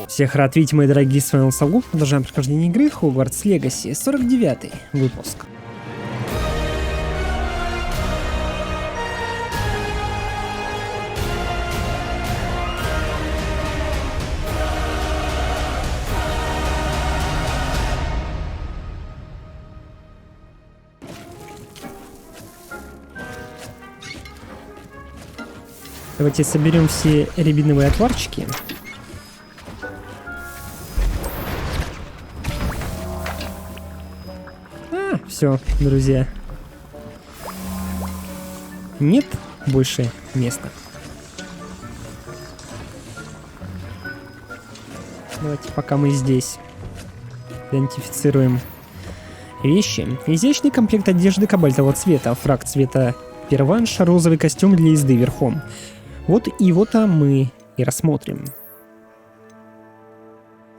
Всех рад видеть, мои дорогие, с вами Сорок. Продолжаем прохождение игры Hogwarts Legacy, 49-й выпуск. Давайте соберем все рябиновые отварчики. Все, друзья. Нет больше места. Давайте, пока мы здесь, идентифицируем вещи. Изящный комплект одежды кобальтового цвета, фрак цвета перванш, розовый костюм для езды верхом. Вот его-то мы и рассмотрим.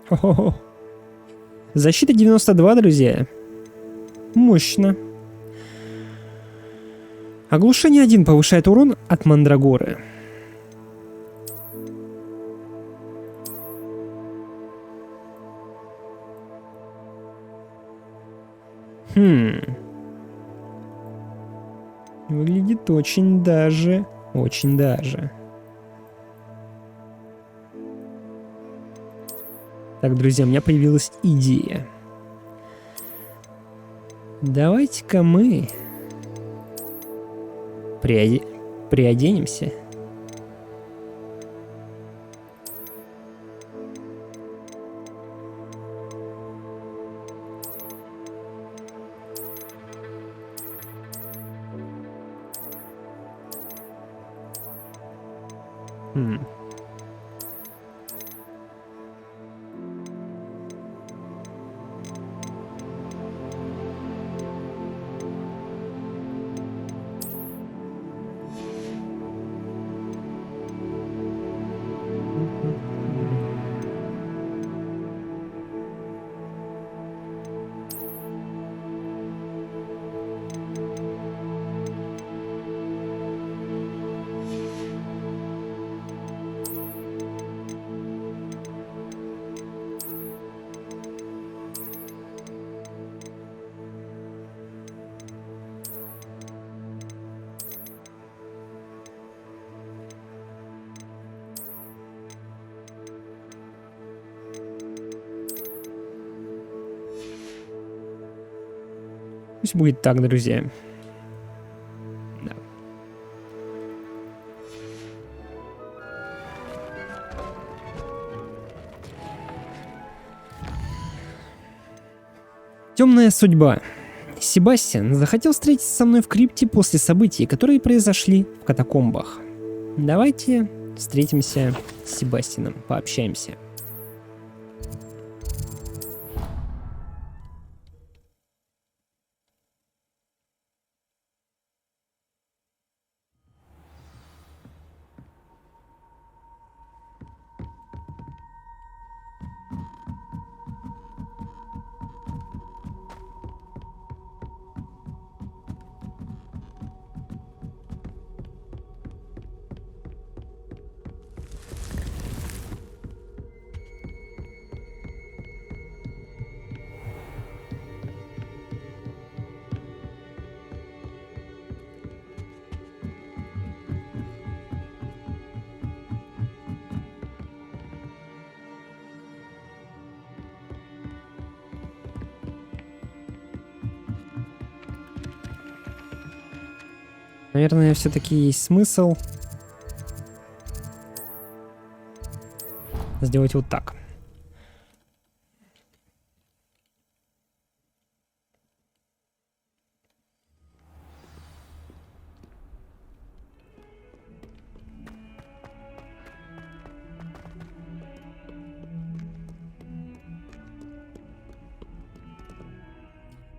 Хо-хо-хо. Защита 92, друзья. Мощно. Оглушение 1 повышает урон от мандрагоры. Выглядит очень даже. Очень даже. Так, друзья, у меня появилась идея. Давайте-ка мы приоденемся. Пусть будет так, друзья. Да. Темная судьба. Себастьян захотел встретиться со мной в крипте после событий, которые произошли в катакомбах. Давайте встретимся с Себастьяном, пообщаемся. Наверное, все-таки есть смысл сделать вот так.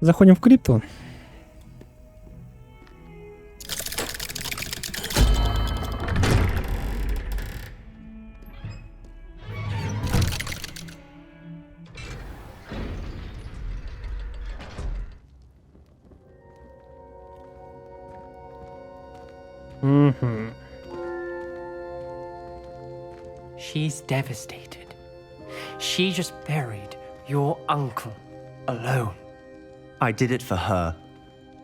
Заходим в крипту. She's devastated. She just buried your uncle alone. I did it for her.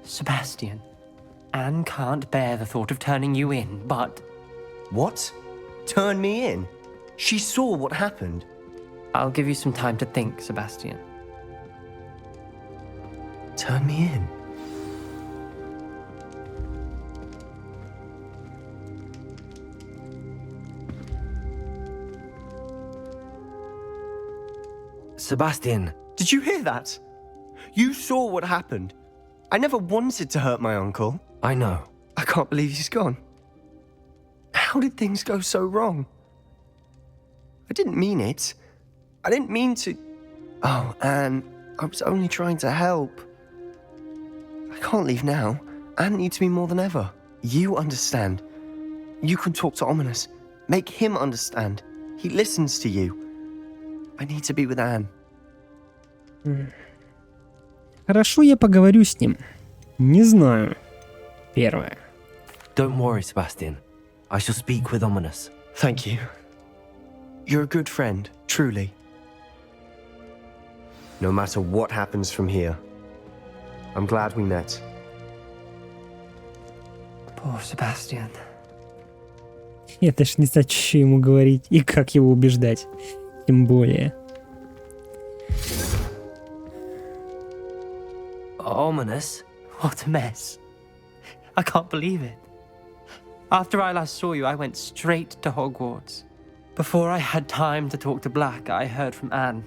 Sebastian, Anne can't bear the thought of turning you in, but... What? Turn me in? She saw what happened. I'll give you some time to think, Sebastian. Turn me in? Sebastian. Did you hear that? You saw what happened. I never wanted to hurt my uncle. I know. I can't believe he's gone. How did things go so wrong? I didn't mean it. I didn't mean to... Oh, Anne, I was only trying to help. I can't leave now. Anne needs me more than ever. You understand. You can talk to Ominous. Make him understand. He listens to you. I need to be with Anne. Хорошо, я поговорю с ним. Не знаю. Первое. Don't worry, Sebastian. I shall speak with Ominous. Thank you. You're a good friend, truly. No matter what happens from here, I'm glad we met. Poor Sebastian. Я даже не знаю, что ему говорить и как его убеждать. Тем более. Ominous? What a mess. I can't believe it. After I last saw you, I went straight to Hogwarts. Before I had time to talk to Black, I heard from Anne.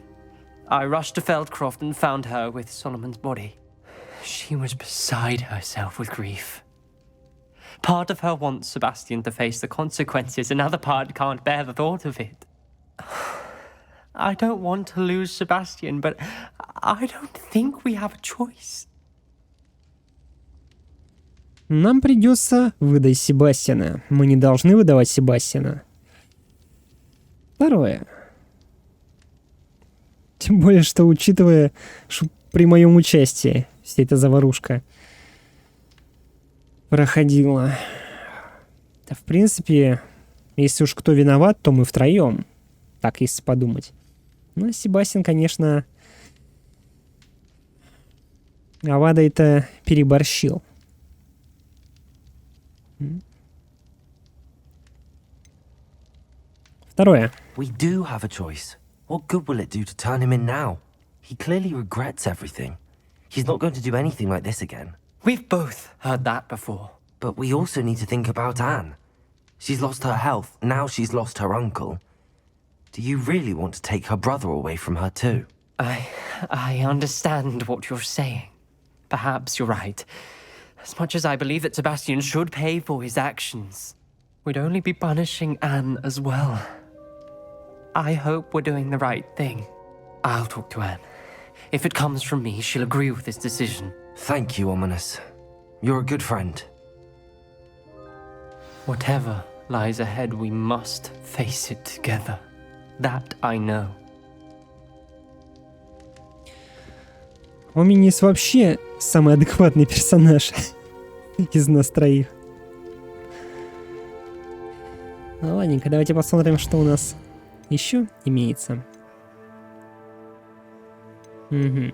I rushed to Feldcroft and found her with Solomon's body. She was beside herself with grief. Part of her wants Sebastian to face the consequences, another part can't bear the thought of it. I don't want to lose Sebastian, but I don't think we have a choice. Нам придется выдать Себастьяна. Мы не должны выдавать Себастьяна. Второе. Тем более, что учитывая, что при моем участии вся эта заварушка проходила. Да, в принципе, если уж кто виноват, то мы втроем. Так, если подумать. Ну, Себастьян, конечно, Авадой-то переборщил. Второе. We do have a choice. What good will it do to turn him in now? He clearly regrets everything. He's not going to do anything like this again. We've both heard that before. But we also need to think about Anne. She's lost her health, now she's lost her uncle. Do you really want to take her brother away from her too? I understand what you're saying. Perhaps you're right. As much as I believe that Sebastian should pay for his actions, we'd only be punishing Anne as well. I hope we're doing the right thing. I'll talk to Anne. If it comes from me, she'll agree with this decision. Thank you, Ominous. You're a good friend. Whatever lies ahead, we must face it together. That I know. Оминис вообще самый адекватный персонаж из нас троих. Ну ладненько, давайте посмотрим, что у нас еще имеется. Угу.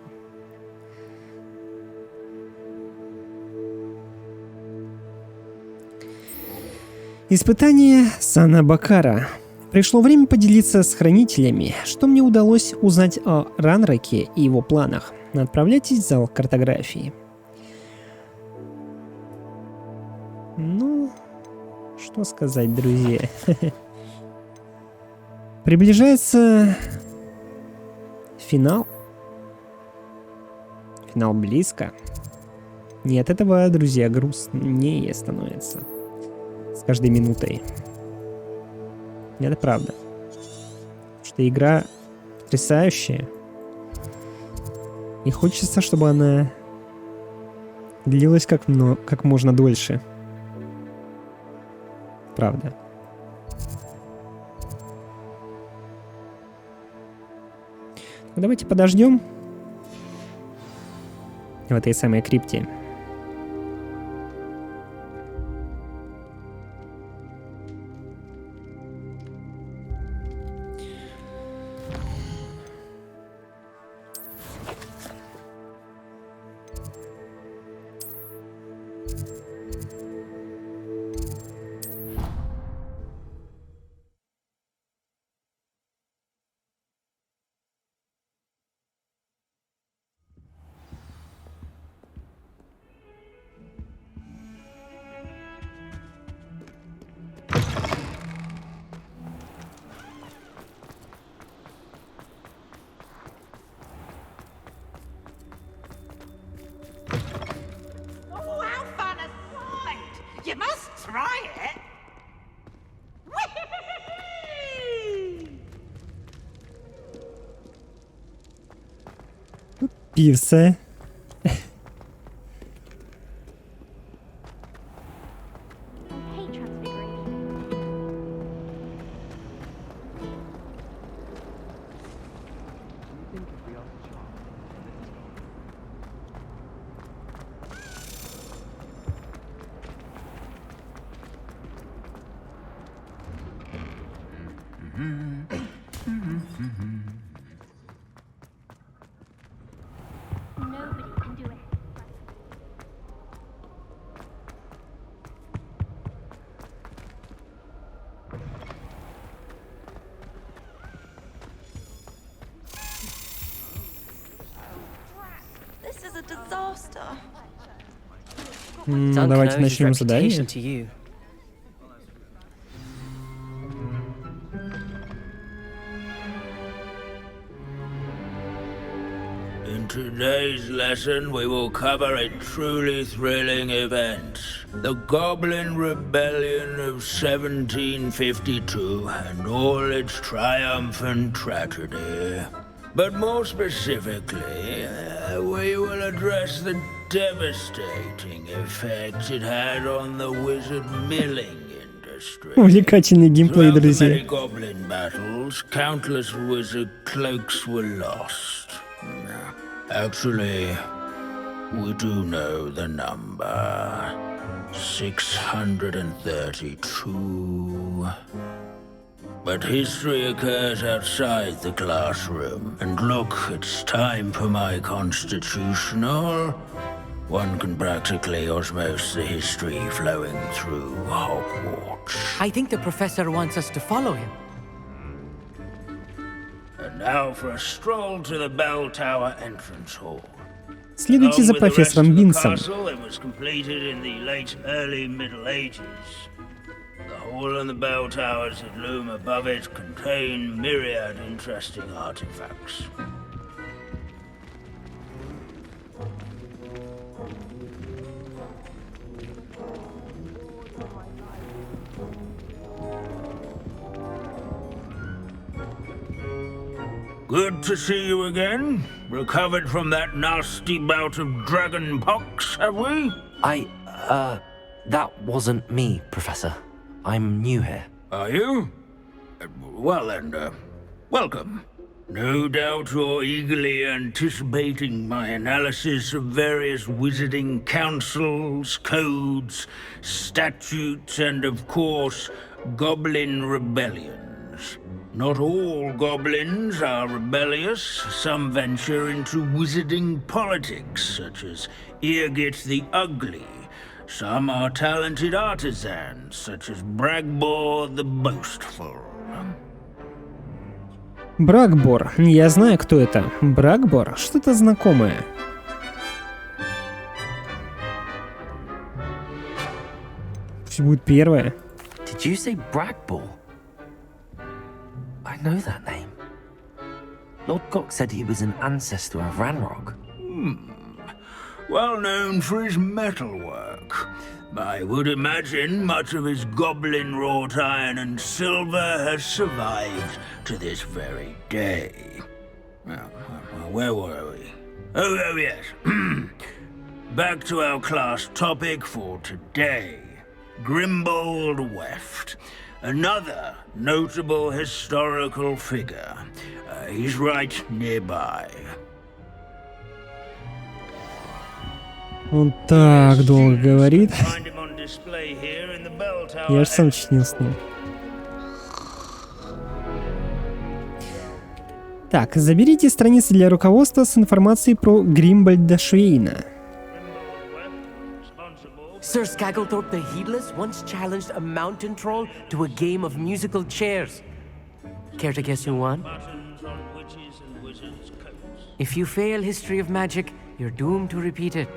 Испытание Сана Бакара. Пришло время поделиться с хранителями, что мне удалось узнать о Ранраке и его планах. Отправляйтесь в зал картографии. Ну, что сказать, друзья. Приближается финал. Финал близко. И от этого, друзья, грустнее становится с каждой минутой. Это правда. Потому что игра потрясающая. И хочется, чтобы она длилась как можно дольше. Правда. Давайте подождем в этой самой крипте. Пивса. Давайте начнем задание. In today's lesson, we will cover a truly thrilling event. The Goblin Rebellion of 1752 and all its triumphant tragedy. But more specifically, we will address the devastating effects it had on the wizard milling industry. Увлекательный геймплей, друзья. Throughout the many goblin battles, countless wizard cloaks were lost. Actually, we do know the number. 632. But history occurs outside the classroom. And look, it's time for my constitutional. One can practically osmose the history flowing through Hogwarts. I think the professor wants us to follow him. And now for a stroll to the bell tower entrance hall. Следуйте за профессором Бинсом. It was completed in the late early Middle Ages. The hall and the bell towers that loom above it contain myriad interesting artifacts. Good to see you again. Recovered from that nasty bout of dragon pox, have we? That wasn't me, Professor. I'm new here. Are you? Well then, welcome. No doubt you're eagerly anticipating my analysis of various wizarding councils, codes, statutes, and of course, goblin rebellions. Not all goblins are rebellious. Some venture into wizarding politics, such as Eargit the Ugly. Some are talented artisans, such as Bragbor the Boastful. Брагбор. Я знаю, кто это. Брагбор? Что-то знакомое. Пусть будет первое. Did you say Bragbor? I know that name. Lord Cock said he was an ancestor of Ranrock. Well known for his metalwork. I would imagine much of his goblin wrought iron and silver has survived to this very day. Well, where were we? Oh yes. Back to our class topic for today. Grimbold Weft. Another notable historical figure. He's right nearby. Он так долго говорит. Я же сам читал с ним. Так, заберите страницы для руководства с информацией про Гримбольда Швейна. Sir Skagglethorpe the Heedless once challenged a mountain troll to a game of musical chairs. Care to guess who won? If you fail history of magic, you're doomed to repeat it.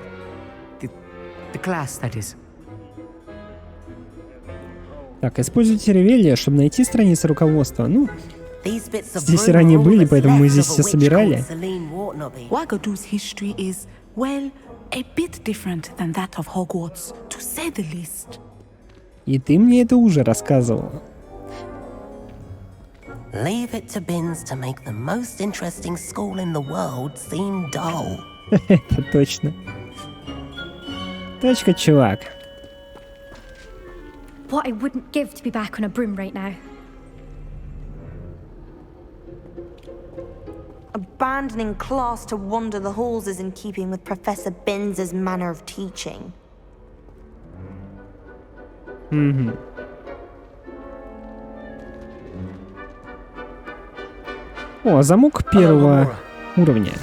The class, that is. Так, используйте ревелия, чтобы найти страницы руководства. Ну, здесь ранее были, поэтому мы здесь все собирали. Wagadu's history is, well, a bit different than that of Hogwarts, to say the least. И ты мне это уже рассказывала. Leave it to Bins to make the most interesting school in the world seem dull. Это точно. Точка, чувак. What I wouldn't give to be back on a broom right now. Abandoning class to wander the halls is in keeping with Professor Binns's manner of teaching. О, замок первого уровня.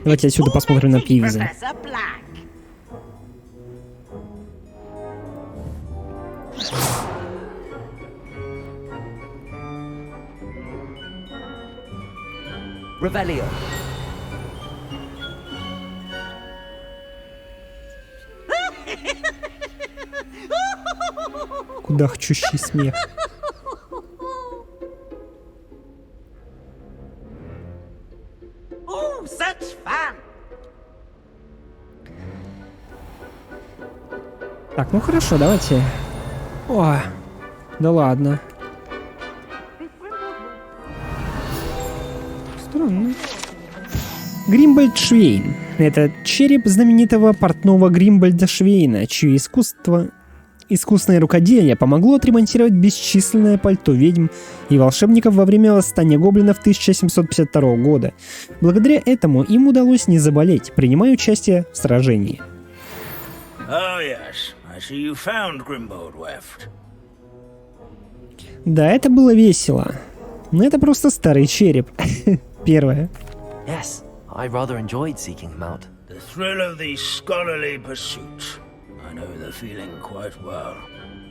Давайте отсюда посмотрим на Пивза. Revelio. Кудахчущий смех. Oh, such fun! Так, ну хорошо, давайте. О, да ладно. Странно. Гримбольд Швейн. Это череп знаменитого портного Гримбольда Швейна, чье искусное рукоделие помогло отремонтировать бесчисленное пальто ведьм и волшебников во время восстания гоблинов 1752 года. Благодаря этому им удалось не заболеть, принимая участие в сражении. Oh, yes. I see you found Grimbold Weft. Да, это было весело. Но это просто старый череп. Первое. Yes, I rather enjoyed seeking him out. The thrill of the scholarly pursuit. I know the feeling quite well.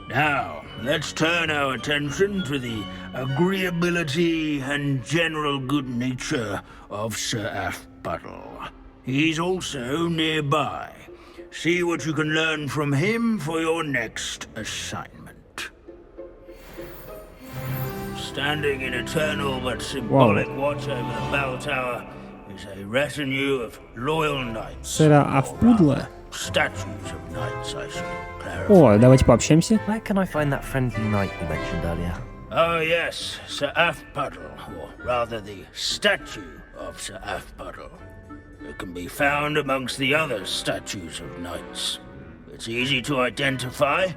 Now, let's turn our attention to the agreeability and general good nature of Sir Athbuddle. He's also nearby. See what you can learn from him for your next assignment. Standing in eternal but symbolic watch over the bell tower is a retinue of loyal knights. Сэра Афпудла. Statues of knights, I should clarify. О, давайте пообщаемся. Where can I find that friendly knight you mentioned earlier? Oh yes, Sir Athbuddle, or rather the statue of Sir Athbuddle. It can be found amongst the other statues of knights. It's easy to identify,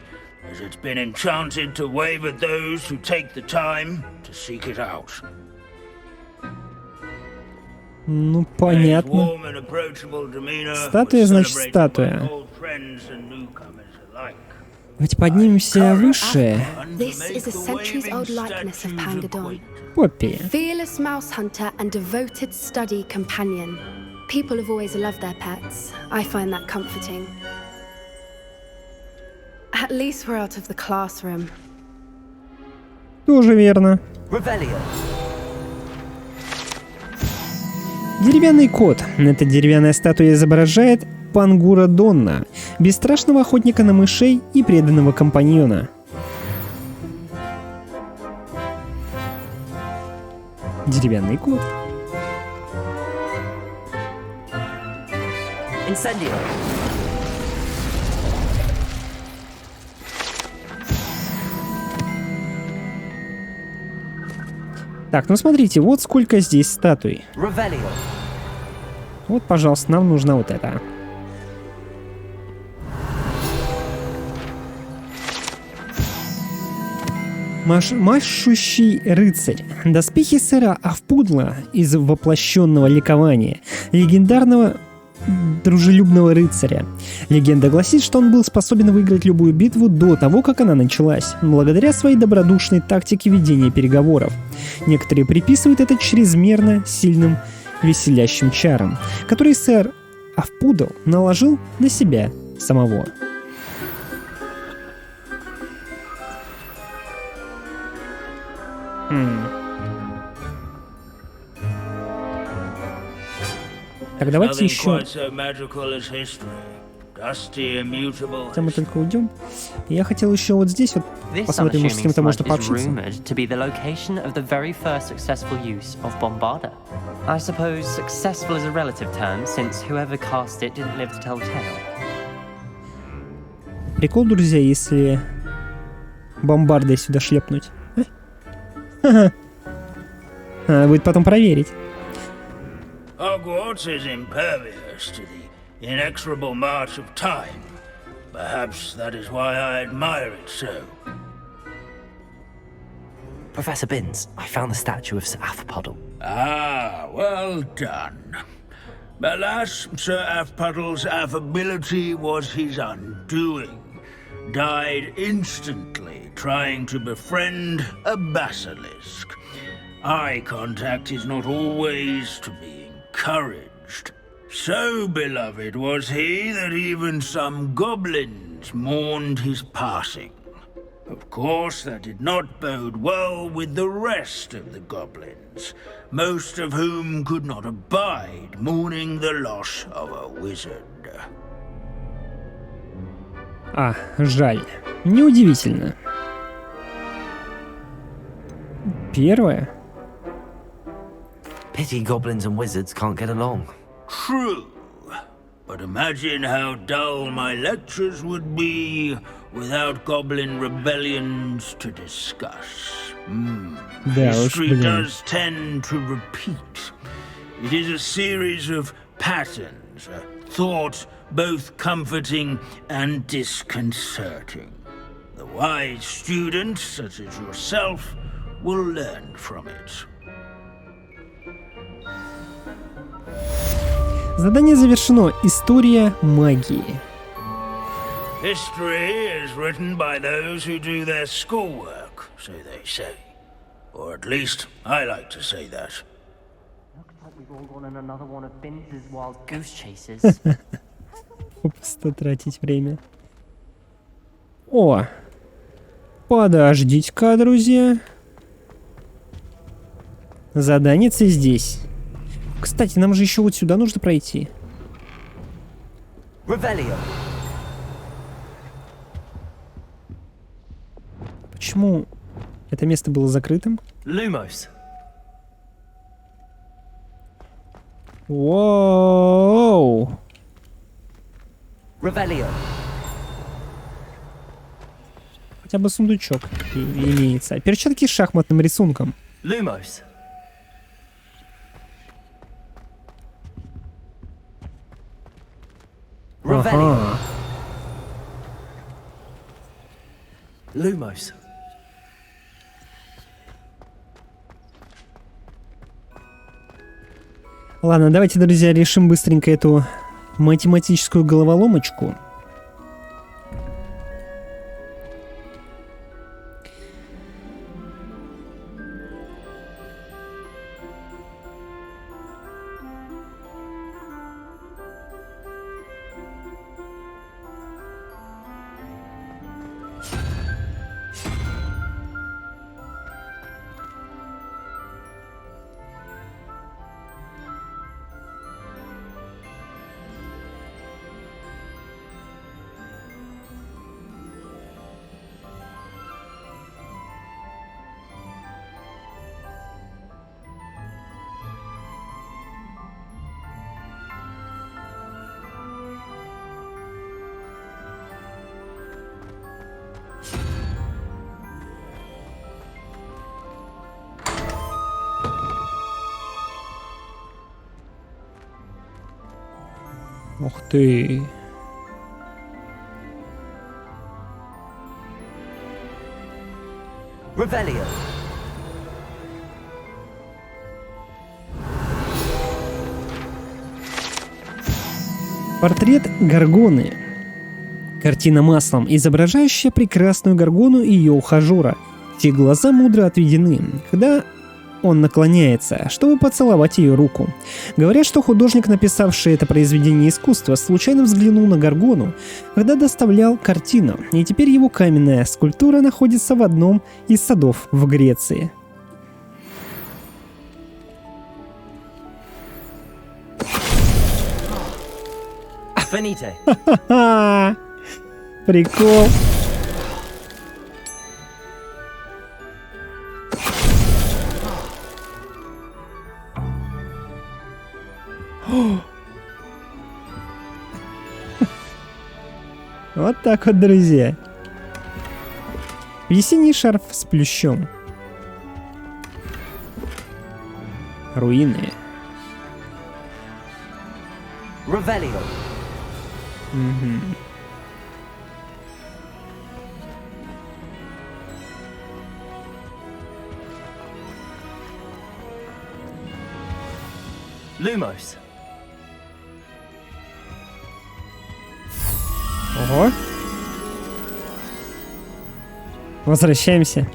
as it's been enchanted to wave at those who take the time to seek it out. Ну, понятно. Статуя, значит, статуя. Давайте поднимемся выше. This is a centuries-old likeness of Pangadon. Поппи. Fearless mouse hunter and devoted study companion. People have always loved their pets. I find that comforting. At least we're out of the classroom. Тоже верно. Revelio. Деревянный кот. Эта деревянная статуя изображает Пангура Донна, бесстрашного охотника на мышей и преданного компаньона. Деревянный кот. Incendio. Так, ну смотрите, вот сколько здесь статуй. Revelio. Вот, пожалуйста, нам нужна вот эта. Машущий рыцарь. Доспехи сэра Афпудла из воплощенного ликования. Легендарного дружелюбного рыцаря. Легенда гласит, что он был способен выиграть любую битву до того, как она началась, благодаря своей добродушной тактике ведения переговоров. Некоторые приписывают это чрезмерно сильным веселящим чарам, которые сэр Афпудл наложил на себя самого. Так, давайте еще... Хотя мы только уйдем. Я хотел еще вот здесь вот посмотрим, может, с кем-то можно пообщаться. To be the location of the very first successful use of Bombarda. I suppose successful is a relative term, since whoever cast it didn't live to tell the tale. Прикол, друзья, если бомбардой сюда шлепнуть. Надо будет потом проверить. Hogwarts is impervious to the inexorable march of time. Perhaps that is why I admire it so. Professor Bins, I found the statue of Sir Afpuddle. Ah, well done. Alas, Sir Afpuddle's affability was his undoing. Died instantly trying to befriend a basilisk. Eye contact is not always to be encouraged. So beloved was he that even some goblins mourned his passing. Of course, that did not bode well with the rest of the goblins, most of whom could not abide mourning the loss of a wizard. А, жаль. Неудивительно. Первое. Pity goblins and wizards can't get along. True. But imagine how dull my lectures would be without goblin rebellions to discuss. History does tend to repeat. It is a series of patterns, a thought both comforting and disconcerting. The wise student, such as yourself, will learn from it. Задание завершено. История магии. History is written by those who do their schoolwork, so they say. Or at least, I like to say that. Looks like we've all gone on another one of Binsa's wild goose chases. Просто тратить время. О! Подождите-ка, друзья. Заданица здесь. Кстати, нам же еще вот сюда нужно пройти. Почему это место было закрытым? Lumos. Воу! Revelio. Хотя бы сундучок имеется. Перчатки с шахматным рисунком. Lumos. Ага. Lumos. Ладно, давайте, друзья, решим быстренько эту математическую головоломочку. Ух ты. Revelio. Портрет Горгоны. Картина маслом, изображающая прекрасную Горгону и ее ухажера. Те глаза мудро отведены, когда он наклоняется, чтобы поцеловать ее руку. Говорят, что художник, написавший это произведение искусства, случайно взглянул на Горгону, когда доставлял картину, и теперь его каменная скульптура находится в одном из садов в Греции. Finite. Ха-ха! Прикол. Вот так вот, друзья. Весенний шарф с плющом. Руины. Revelio. Мгм. Lumos. Ого. Возвращаемся.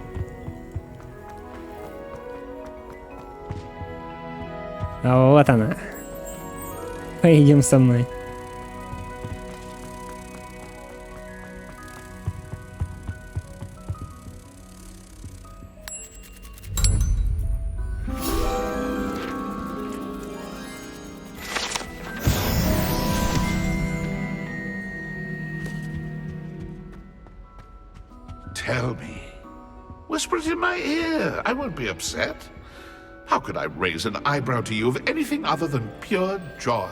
А вот она. Пойдем со мной. Tell me. Whisper it in my ear. I won't be upset. How could I raise an eyebrow to you of anything other than pure joy?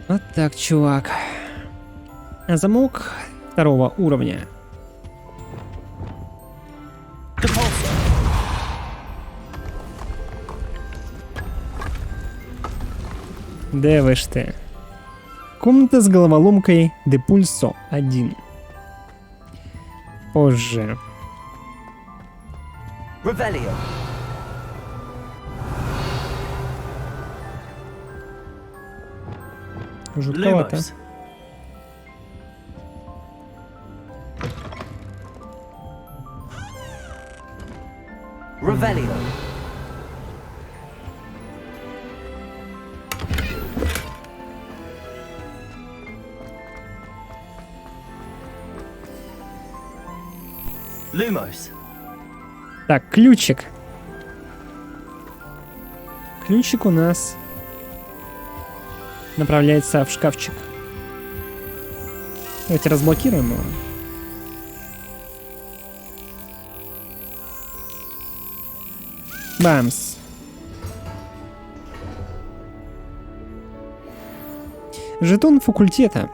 Вот так, чувак. Замок второго уровня. Де ви ж ти? Комната с головоломкой де пульсо 1. Позже. Revelio. Жутковато. Lumos. Revelio. Lumos. Так, ключик. Ключик у нас направляется в шкафчик. Давайте разблокируем его. Бамс. Жетон факультета.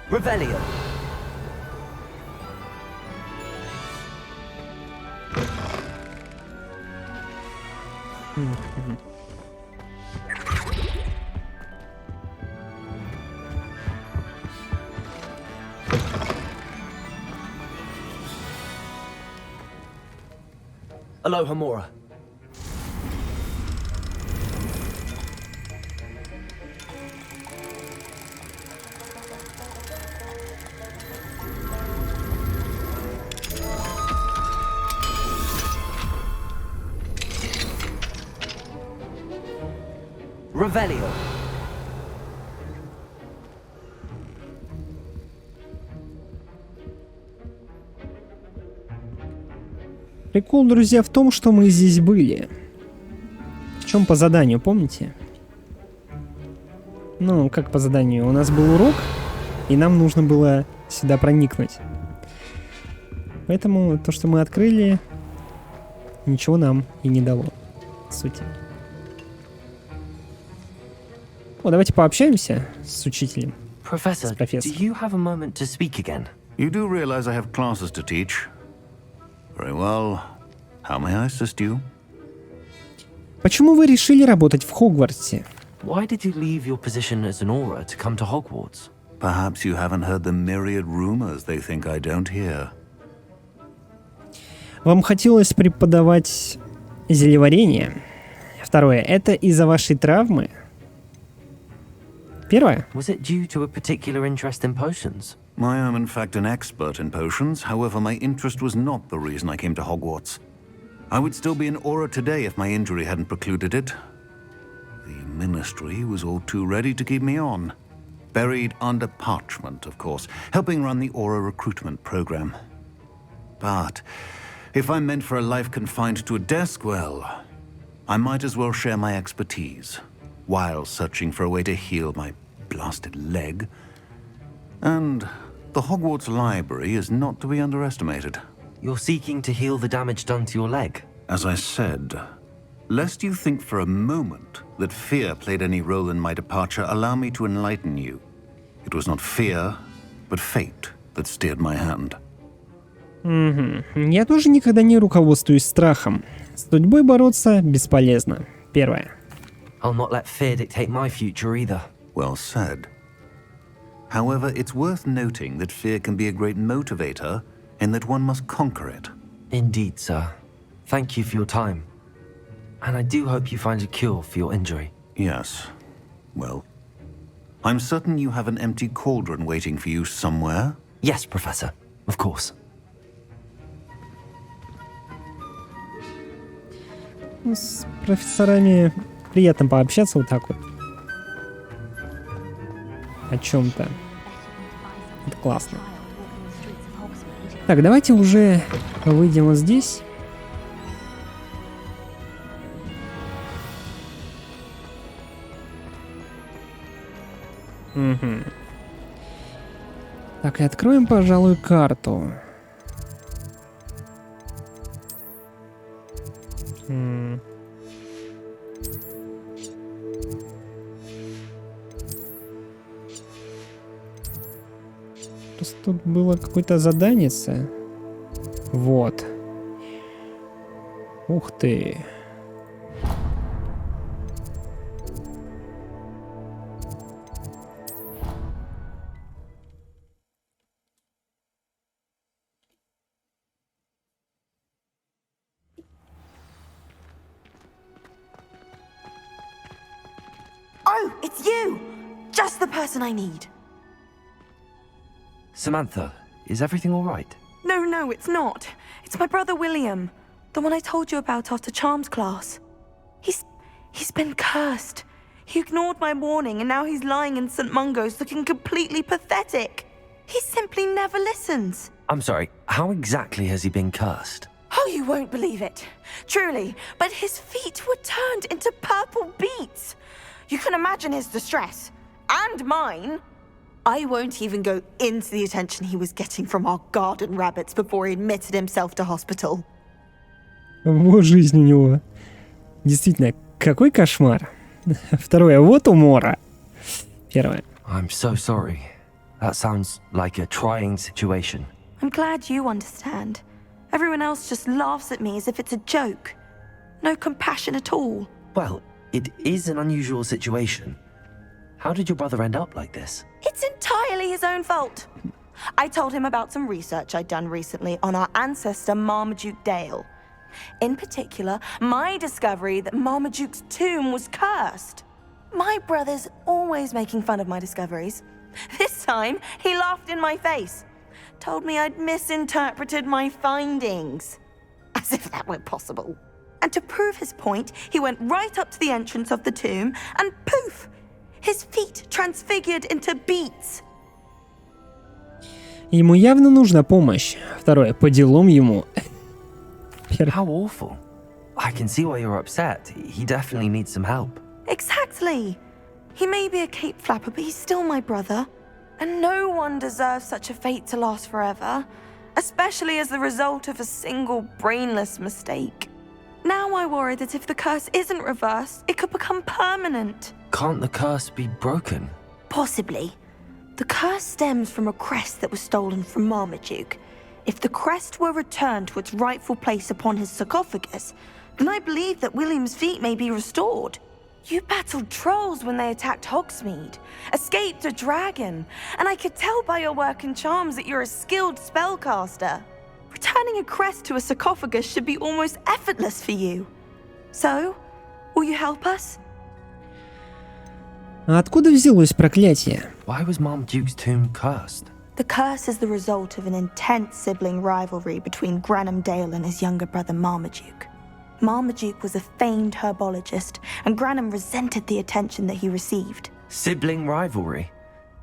Revelio. Aloha Mora. Revelio. Прикол, друзья, в том, что мы здесь были. Причем по заданию, помните? Ну, как по заданию? У нас был урок, и нам нужно было сюда проникнуть. Поэтому то, что мы открыли, ничего нам и не дало, по сути. О, давайте пообщаемся с учителем. Professor, С профессором. do you have a moment to speak again? You do realize I have classes to teach? Very well. How may I assist you? Почему вы решили работать в Хогвартсе? Why did you leave your position as an aura to come to Hogwarts? Perhaps you haven't heard the myriad rumors they think I don't hear. Вам хотелось преподавать зельеварение? Второе, это из-за вашей травмы? Первое. Was it due to a particular interest in potions? I am in fact an expert in potions, however my interest was not the reason I came to Hogwarts. I would still be in Aura today if my injury hadn't precluded it. The Ministry was all too ready to keep me on. Buried under parchment, of course, helping run the Aura recruitment program. But if I'm meant for a life confined to a desk, well, I might as well share my expertise, while searching for a way to heal my blasted leg. And the Hogwarts Library is not to be underestimated. You're seeking to heal the damage done to your leg? As I said, lest you think for a moment that fear played any role in my departure, allow me to enlighten you. It was not fear, but fate that steered my hand. Я тоже никогда не руководствуюсь страхом. С судьбой бороться бесполезно. Первое. I'll not let fear dictate my future either. Well said. However, it's worth noting that fear can be a great motivator, and that one must conquer it. Indeed, sir. Thank you for your time. And I do hope you find a cure for your injury. Yes. Well, I'm certain you have an empty cauldron waiting for you somewhere. Yes, Professor. Of course. С профессорами приятно пообщаться вот так вот. О чем-то. Это классно. Так, давайте уже выйдем вот здесь. Угу. Так, и откроем, пожалуй, карту. Просто тут было какое-то заданице. Вот. Ух ты. Oh, it's you! Just the person I need. Samantha, is everything all right? No, it's not. It's my brother William. The one I told you about after Charms class. He's been cursed. He ignored my warning and now he's lying in St. Mungo's looking completely pathetic. He simply never listens. I'm sorry, how exactly has he been cursed? Oh, you won't believe it. Truly, but his feet were turned into purple beets. You can imagine his distress. And mine. I won't even go into the attention he was getting from our garden rabbits before he admitted himself to hospital. Вот жизнь у него. Действительно, какой кошмар. Второе, вот умора. Первое. I'm so sorry. That sounds like a trying situation. I'm glad you understand. Everyone else just laughs at me as if it's a joke. No compassion at all. Well, it is an unusual situation. How did your brother end up like this? It's entirely his own fault. I told him about some research I'd done recently on our ancestor Marmaduke Dale. In particular, my discovery that Marmaduke's tomb was cursed. My brother's always making fun of my discoveries. This time, he laughed in my face. Told me I'd misinterpreted my findings. As if that were possible. And to prove his point, he went right up to the entrance of the tomb and poof! His feet transfigured into beets. Ему явно нужна помощь. Второе, по делам ему. How awful. I can see why you're upset. He definitely needs some help. Exactly. He may be a cape flapper, but he's still my brother. And no one deserves such a fate to last forever, especially as the result of a single brainless mistake. Now I worry that if the curse isn't reversed, it could become permanent. Can't the curse be broken? Possibly. The curse stems from a crest that was stolen from Marmaduke. If the crest were returned to its rightful place upon his sarcophagus, then I believe that William's feet may be restored. You battled trolls when they attacked Hogsmeade, escaped a dragon, and I could tell by your work and charms that you're a skilled spellcaster. Returning a crest to a sarcophagus should be almost effortless for you. So, will you help us? А откуда взялось проклятие? Why was Marmaduke's tomb cursed? The curse is the result of an intense sibling rivalry between Granham Dale and his younger brother Marmaduke. Marmaduke was a famed herbologist, and Granum resented the attention that he received. Sibling rivalry.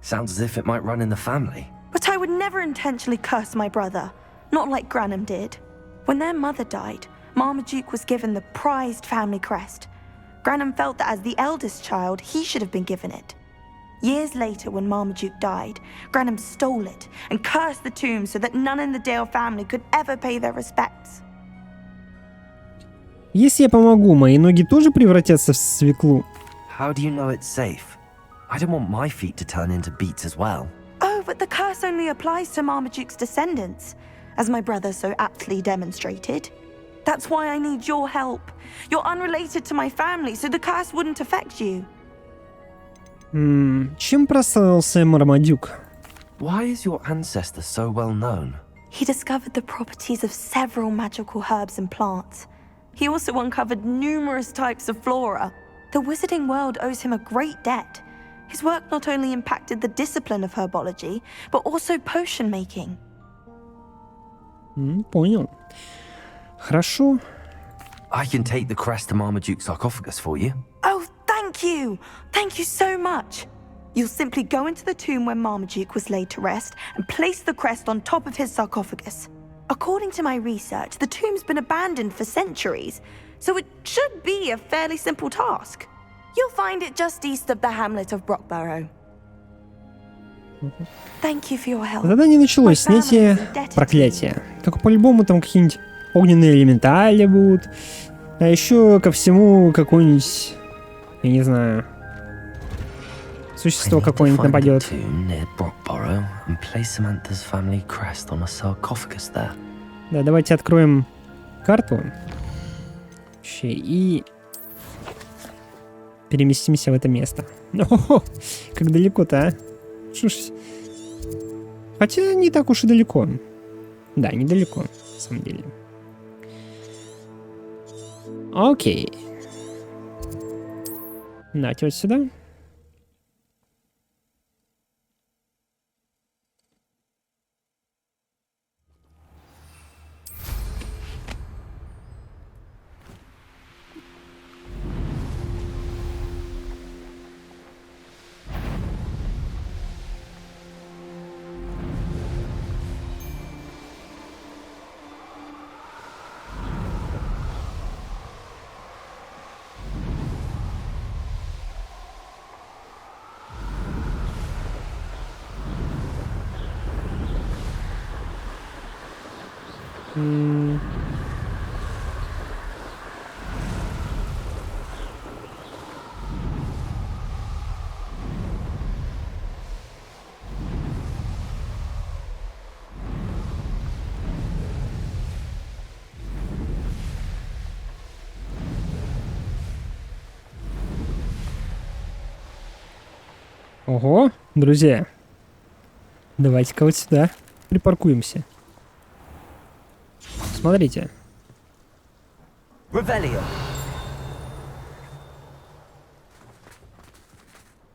Sounds as if it might run in the family. But I would never intentionally curse my brother, not like Granum did. When their mother died, Marmaduke was given the prized family crest. Granum felt that as the eldest child, he should have been given it. Years later, when Marmaduke died, Granum stole it and cursed the tomb so that none in the Dale family could ever pay their respects. Если я помогу, мои ноги тоже превратятся в свеклу? How do you know it's safe? I don't want my feet to turn into beets as well. Oh, but the curse only applies to Marmaduke's descendants, as my brother so aptly demonstrated. That's why I need your help. You're unrelated to my family, so the curse wouldn't affect you. Чем прославился Мармадюк? Why is your ancestor so well known? He discovered the properties of several magical herbs and plants. He also uncovered numerous types of flora. The wizarding world owes him a great debt. His work not only impacted the discipline of herbology, but also potion making. Понял. Хорошо. I can take the crest to Marmaduke's sarcophagus for you. Oh, thank you! Thank you so much! You'll simply go into the tomb where Marmaduke was laid to rest and place the crest on top of his sarcophagus. According to my research, the tomb's been abandoned for centuries, so it should be a fairly simple task. You'll find it just east of the hamlet of Brockborough. Thank you for your help. Задание началось. Снятие проклятия. Только по-любому там какие-нибудь огненные элементали будут. А еще ко всему какой-нибудь, я не знаю, существо какое-нибудь нападет. Да, давайте откроем карту и переместимся в это место. О, как далеко-то, а? Шо ж... Хотя не так уж и далеко. Да, недалеко, на самом деле. Окей. Давайте вот сюда. Ого, друзья, давайте-ка вот сюда припаркуемся. Смотрите.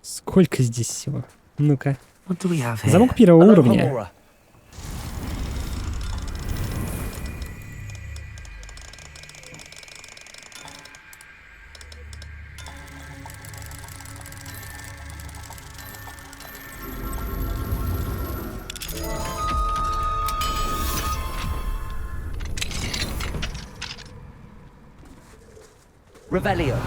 Сколько здесь всего? Ну-ка. Замок первого уровня. Revelio.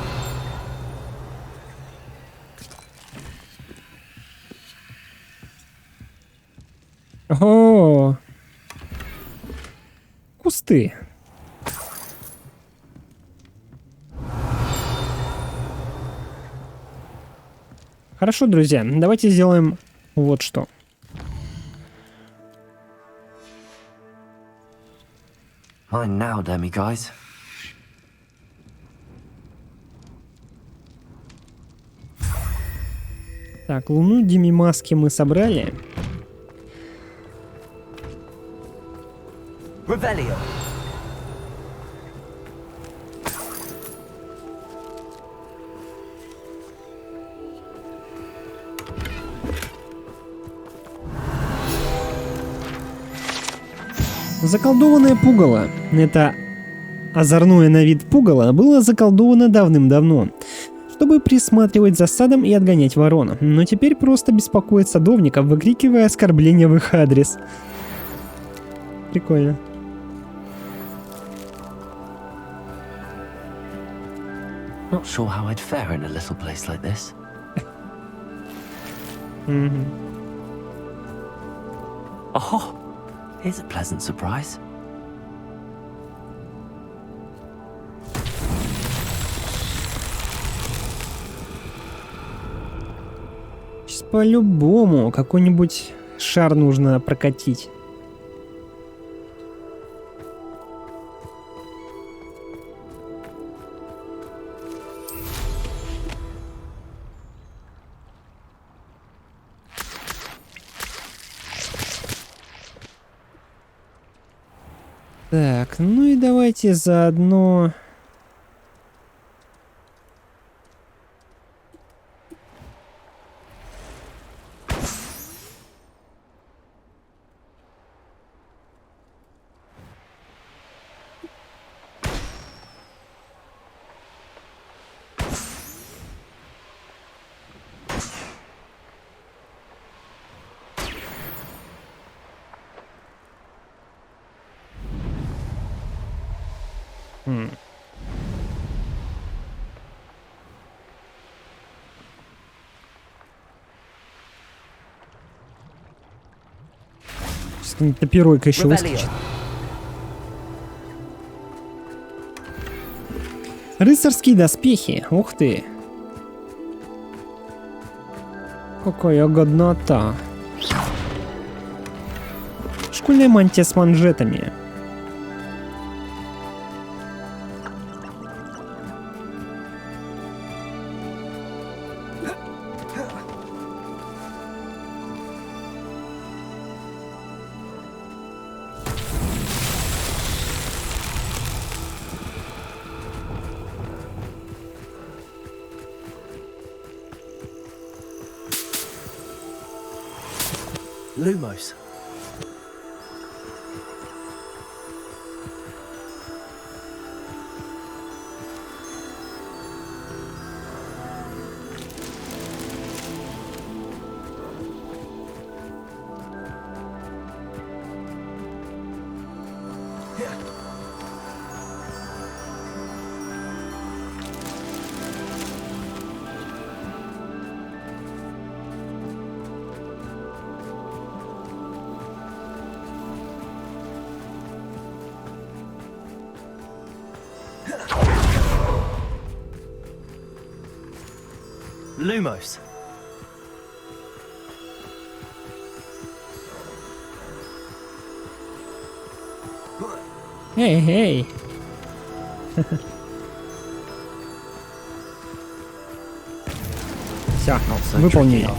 О, кусты. Хорошо, друзья, давайте сделаем вот что. Mine now, dummy guys. Так, Луну, Дими, маски мы собрали. Revelio. Заколдованное пугало. Это озорное на вид пугало было заколдовано давным-давно, чтобы присматривать за садом и отгонять ворон, но теперь просто беспокоит садовников, выкрикивая оскорбления в их адрес. Прикольно. Not sure how I'd fare in a little place like this. Oh, here's a pleasant surprise. Сейчас по-любому какой-нибудь шар нужно прокатить. Так, ну и давайте заодно... Топиройка еще выскочит. Рыцарские доспехи. Ух ты. Какая годнота. Школьная мантия с манжетами. Lumos. Lumos. Эй, эй. Все, выполнили.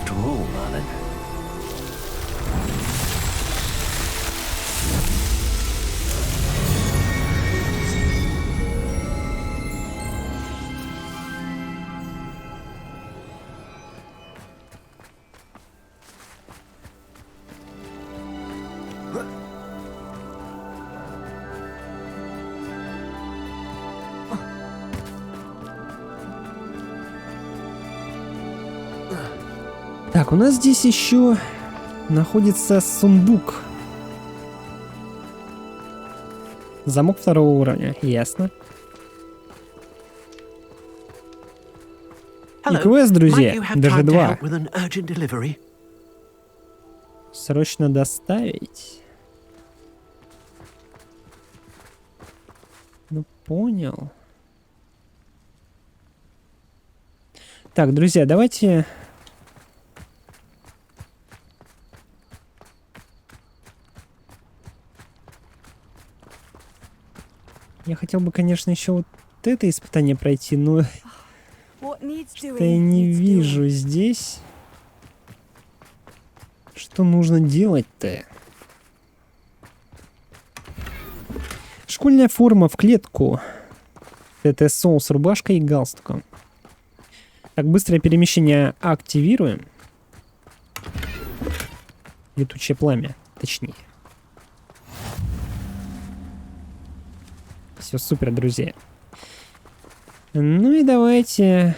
Так, у нас здесь еще находится сундук. Замок второго уровня, ясно. И квест, друзья, даже 2. Срочно доставить. Ну, понял. Так, друзья, давайте... Я хотел бы, конечно, еще вот это испытание пройти, но что я не вижу здесь. Что нужно делать-то? Школьная форма в клетку. Это сол с рубашкой и галстуком. Так, быстрое перемещение активируем. Летучее пламя, точнее. Все супер, друзья. Ну и давайте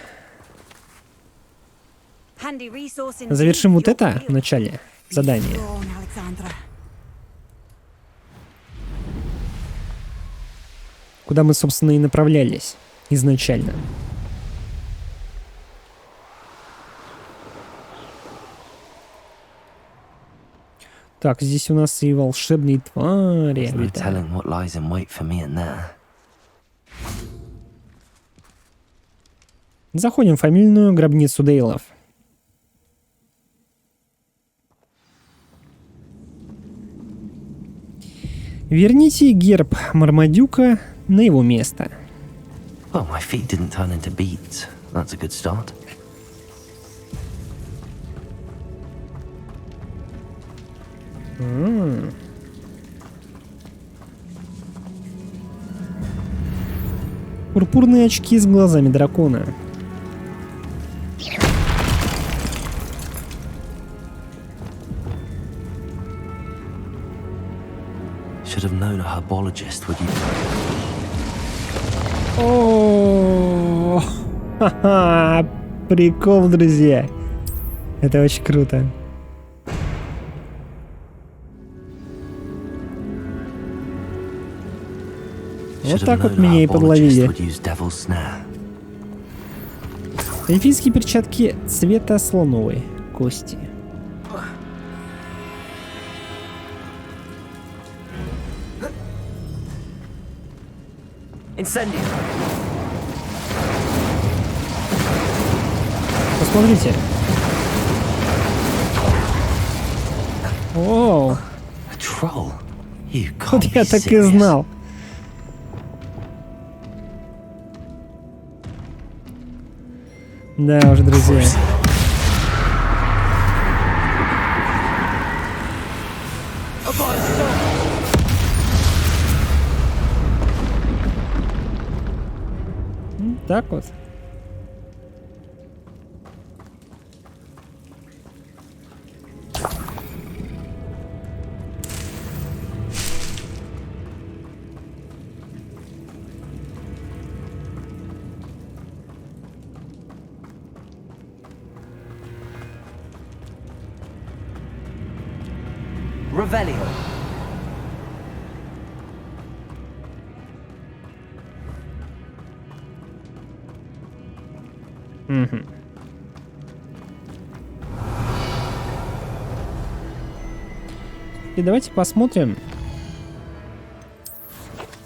завершим вот это в начале задания. Куда мы, собственно, и направлялись изначально. Так, здесь у нас и волшебные твари. Заходим в фамильную гробницу Дейлов. Верните герб Мармадюка на его место. Well, my feet didn't turn into beads. That's a good start. Пурпурные очки с глазами дракона. Should have known a herbologist would you. О, ха-ха, прикол, друзья. Это очень круто. Вот так вот меня и подловили. Эльфийские перчатки цвета слоновой кости. Посмотрите. Оу. Вот я так и знал. Да уж, друзья. Так вот. Revelio. И давайте посмотрим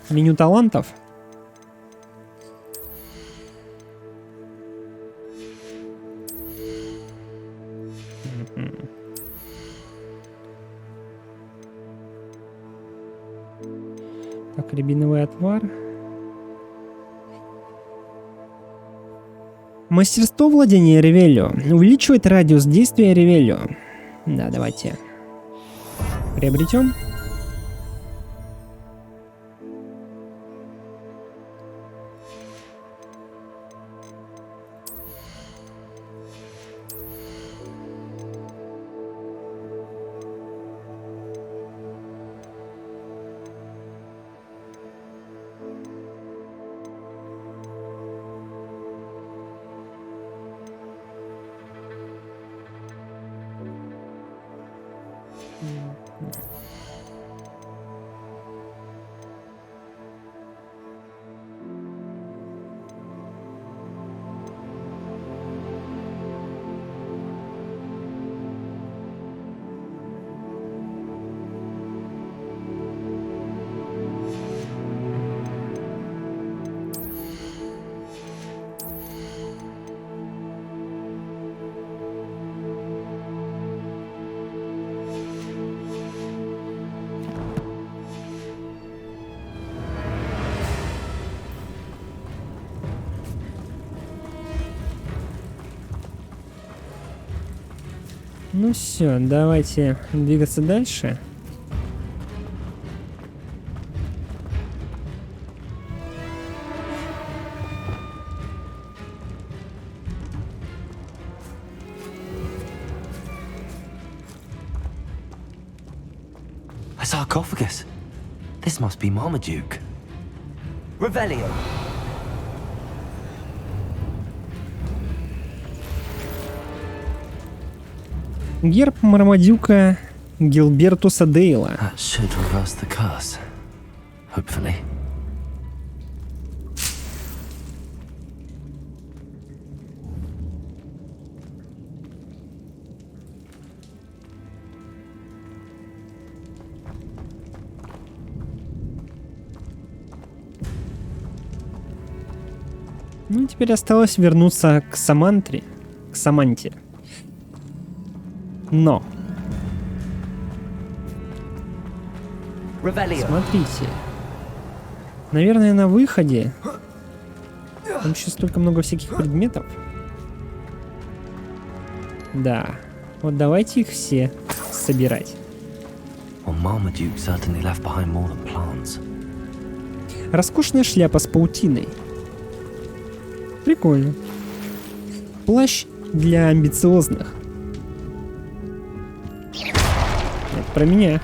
меню талантов. Так, рябиновый отвар. Мастерство владения ревелью. Увеличивает радиус действия ревелью. Да, давайте. Приобретем. Ну все, давайте двигаться дальше. A sarcophagus. This must be Marmaduke. Revelio. Герб Мармадюка Гилбертуса Дейла. That should reverse the curse. Hopefully. Ну, теперь осталось вернуться к Саманте. Но, Revelio. смотрите. Наверное, на выходе там еще столько много всяких предметов. Да. Вот давайте их все собирать. Well, Marmaduke certainly left behind more than plants. Роскошная шляпа с паутиной. Прикольно. Плащ для амбициозных. Это про меня.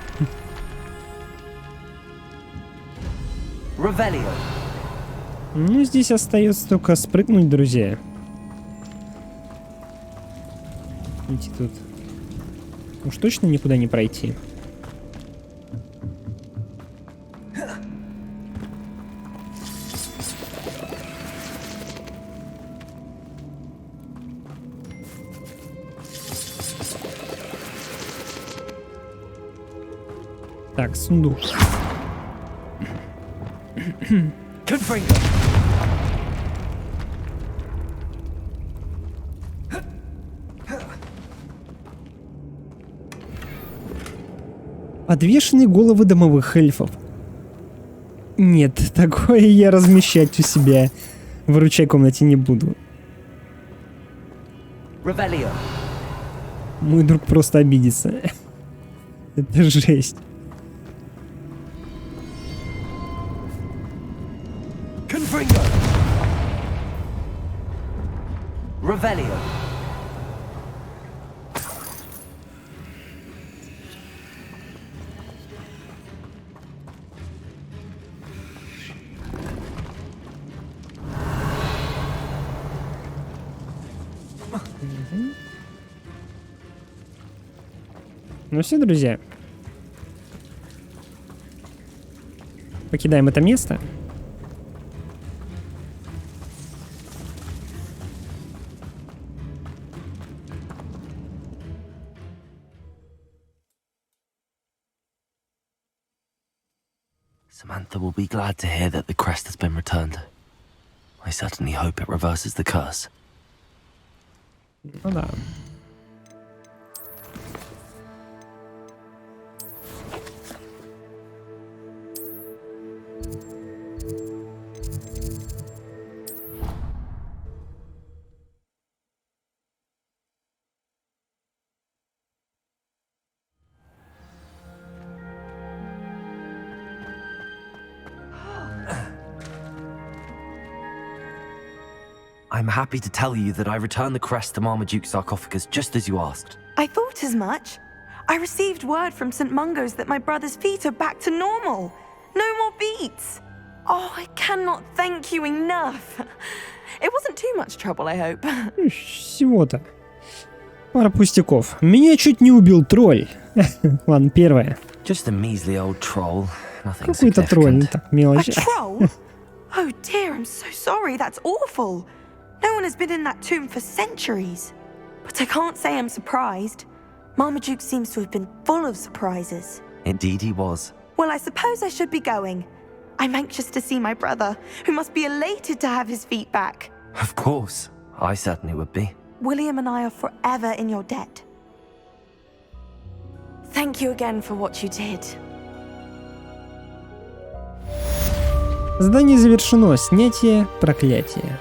Revelio. Ну, здесь остается только спрыгнуть, друзья. Видите, тут уж точно никуда не пройти. Так, сундук. Confringo. Подвешенные головы домовых эльфов. Нет, такое я размещать у себя в ручной комнате не буду. Revelio. Мой друг просто обидится. Это жесть. Confringo. Revelio. Ну все, друзья. Покидаем это место. Samantha will be glad to hear that the crest has been returned. I certainly hope it reverses the curse. Ну да. I'm happy to tell you that I returned the crest to Marmaduke's sarcophagus just as you asked. I thought as much. I received word from St. Mungo's that my brother's feet are back to normal. No more beats. Oh, I cannot thank you enough. It wasn't too much trouble, I hope. Всего-то. Пара пустяков. Меня чуть не убил тролль. Ладно, первое. Just a measly old troll. Nothing Какой-то тролль, significant. так, мелочь. A troll? Oh dear, I'm so sorry. That's awful. No one has been in that tomb for centuries. But I can't say I'm surprised. Marmaduke seems to have been full of surprises. Indeed he was. Well, I suppose I should be going. I'm anxious to see my brother, who must be elated to have his feet back. Of course. I certainly would be. William and I are forever in your debt. Thank you again for what you did. Задание завершено. Снятие проклятия.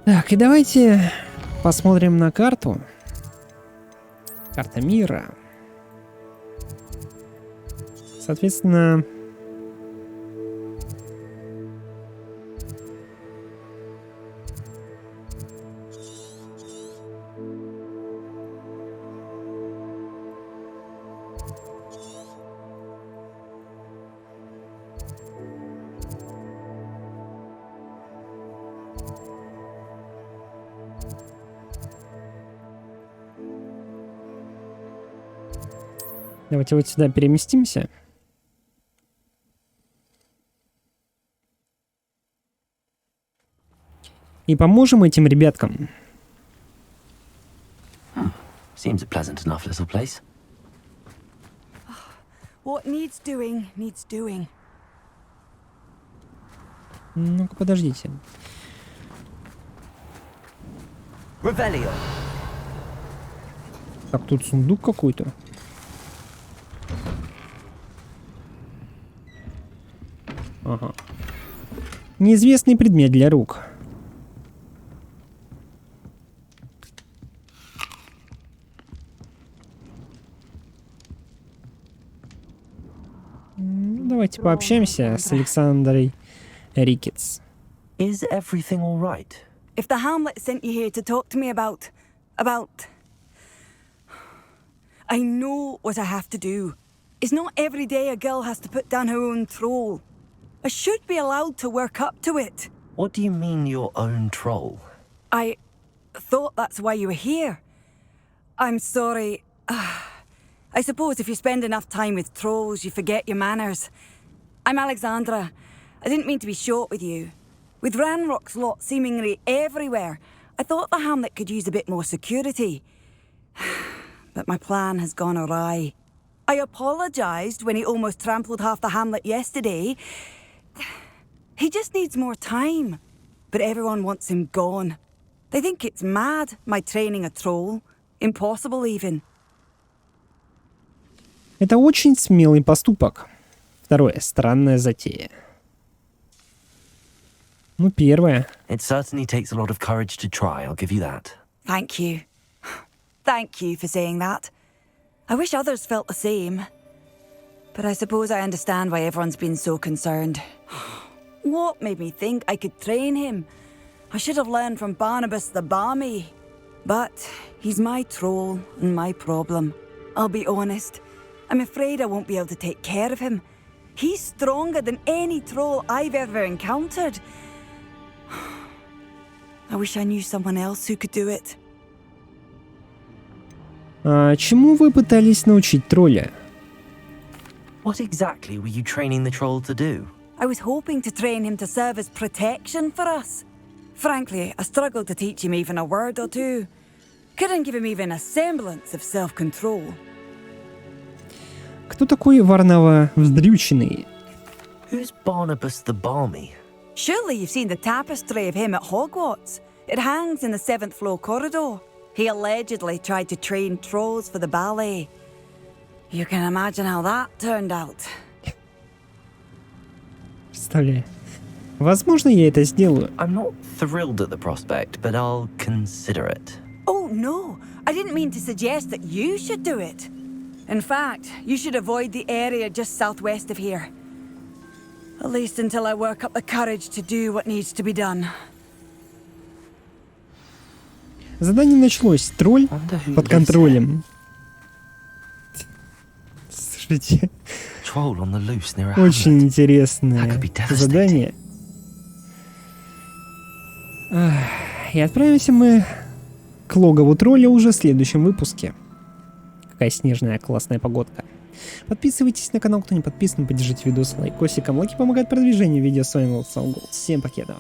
Так, и давайте посмотрим на карту. Карта мира. Соответственно, Давайте вот сюда переместимся. И поможем этим ребяткам. Seems a pleasant enough little place. What needs doing, needs doing. Ну-ка, подождите. Revelio. Так, тут сундук какой-то. Ага. Неизвестный предмет для рук. Давайте пообщаемся с Александрой Рикетс. Is everything all right? If the Hamlet sent you here to talk to me about... I know what I have to do. It's not every day a girl has to put down her own troll. I should be allowed to work up to it. What do you mean, your own troll? I thought that's why you were here. I'm sorry. I suppose if you spend enough time with trolls, you forget your manners. I'm Alexandra. I didn't mean to be short with you. With Ranrock's lot seemingly everywhere, I thought the Hamlet could use a bit more security. But my plan has gone awry. I apologized when he almost trampled half the Hamlet yesterday. He just needs more time. But everyone wants him gone. They think it's mad, my training a troll. Impossible even. Это очень смелый поступок. Второе. Странная затея. Ну, первое. It certainly takes a lot of courage to try, I'll give you that. Thank you. Thank you for saying that. I wish others felt the same. But I suppose I understand why everyone's been so concerned. What made me think I could train him? I should have learned from Barnabas the Balmy. But he's my troll and my problem. I'll be honest. I'm afraid I won't be able to take care of him. He's stronger than any troll I've ever encountered. I wish I knew someone else who could do it. Чему вы пытались научить тролля? What exactly were you training the troll to do? I was hoping to train him to serve as protection for us. Frankly, I struggled to teach him even a word or two. Couldn't give him even a semblance of self-control. Кто такой Варнава-вздрюченный? Who's Barnabas the Balmy? Surely you've seen the tapestry of him at Hogwarts. It hangs in the 7th floor corridor. He allegedly tried to train trolls for the ballet. You can imagine how that turned out. Представляю. Возможно, я это сделаю. I'm not thrilled at the prospect, but I'll consider it. Oh, no. I didn't mean to suggest that you should do it. In fact, you should avoid the area just southwest of here. At least until I work up the courage to do what needs to be done. Задание началось. Тролль под контролем. Слушайте. Очень интересное задание. И отправимся мы к логову тролля уже в следующем выпуске. Какая снежная классная погодка. Подписывайтесь на канал, кто не подписан, поддержите видос лайкосиком. Лайки помогают продвижению видео. С вами был Сорок. Всем покедов.